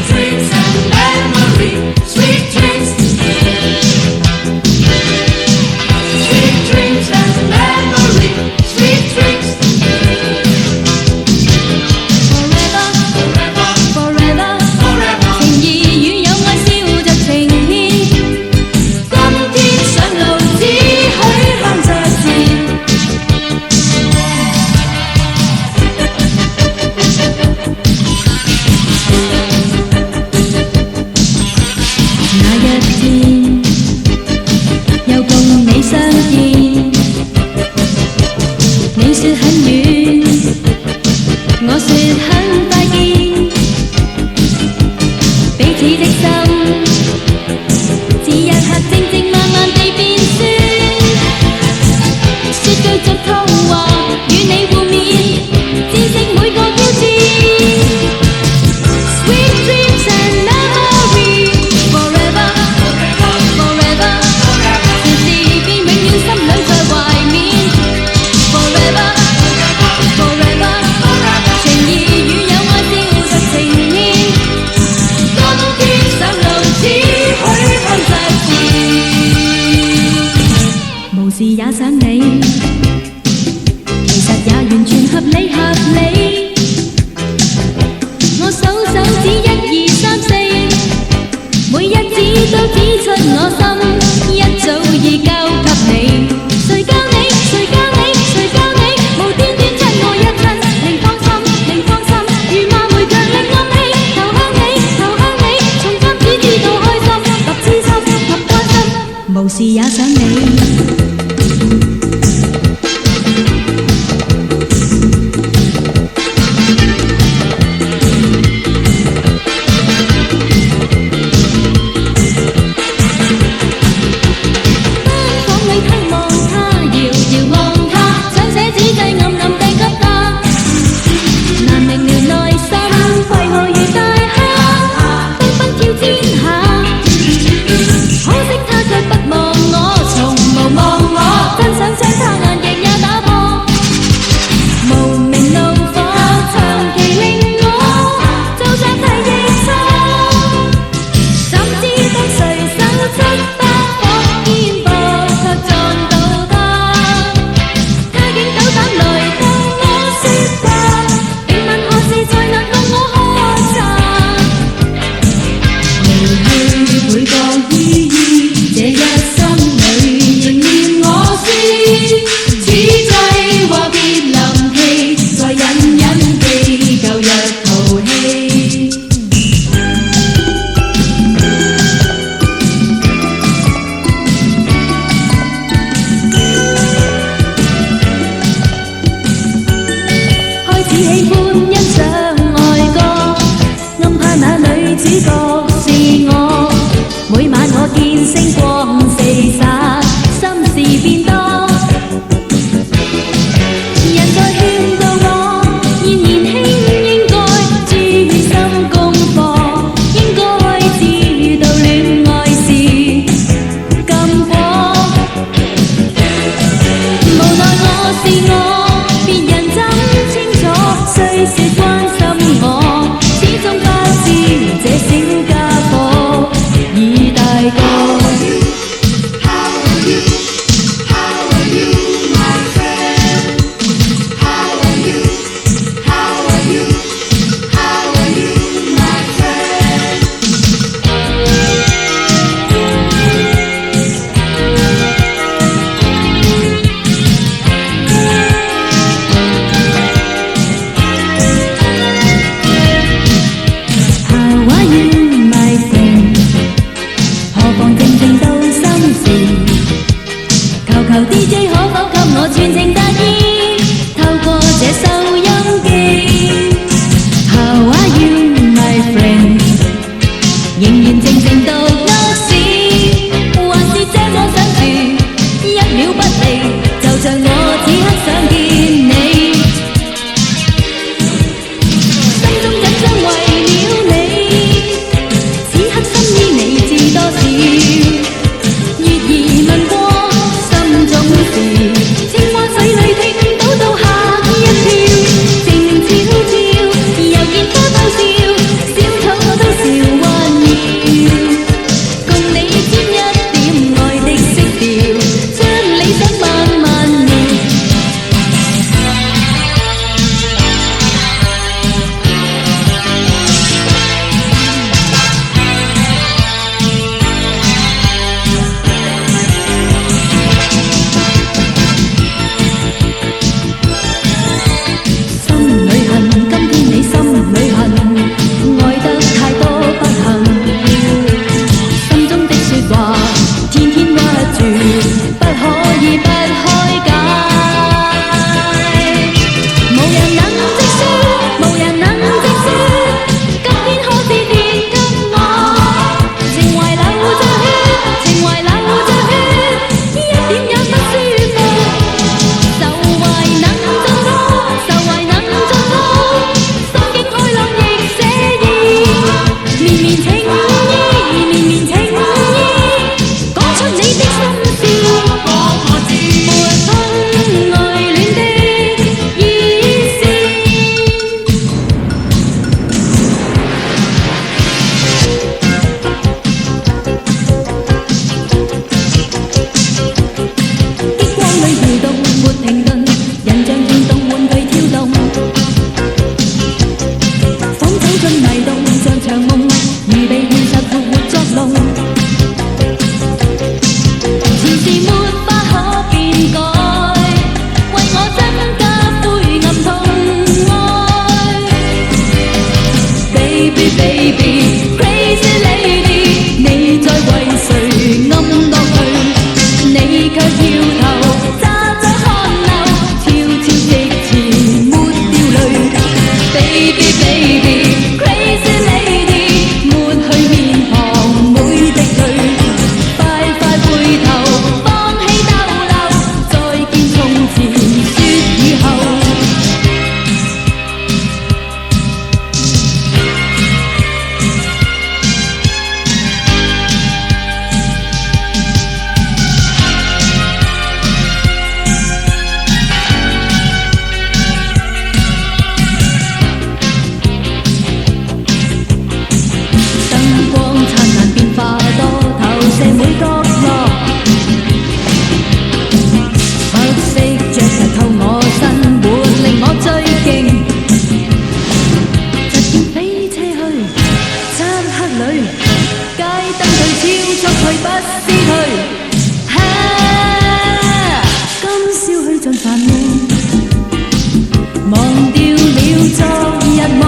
dreams and memory, sweet dreams. Sweet dreams and memory, sweet dreams. Forever, forever, forever, forever. 情義與有愛笑着情牽，今天上路只許向着前。那一天又共你相見，你說很遠，我說很快見，彼此的心似一刻靜靜慢慢地變酸，說句俗套話與你互勉，戰勝每個挑戰。Sweet dreams and memory, forever, forever, 時時便永遠心裏在懷緬。Forever, forever, 情義與有愛笑着情牽，今天上路只許向着前。無事也想你，其實也完全合理合理。我數手指1、2、3、4，每一指都指出我心一早已交給你。誰教你？誰教你？誰教你？無端端親我一親，令芳心，令芳心，如罵回強力暗器，投向你，投向你，從今只知道開心，及痴心，及關心，無事也想你。情話水裏的灰烬煩夢，忘掉了昨日夢，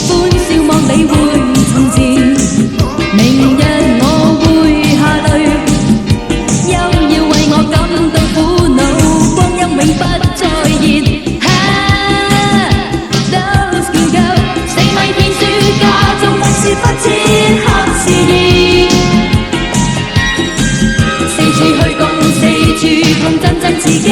歡笑望你會從前。明日我會下淚，休要為我感到苦惱，光陰永不再現。Those good girls，四米天書家中不是不知黑是熱，四處去共四處碰，真真自己。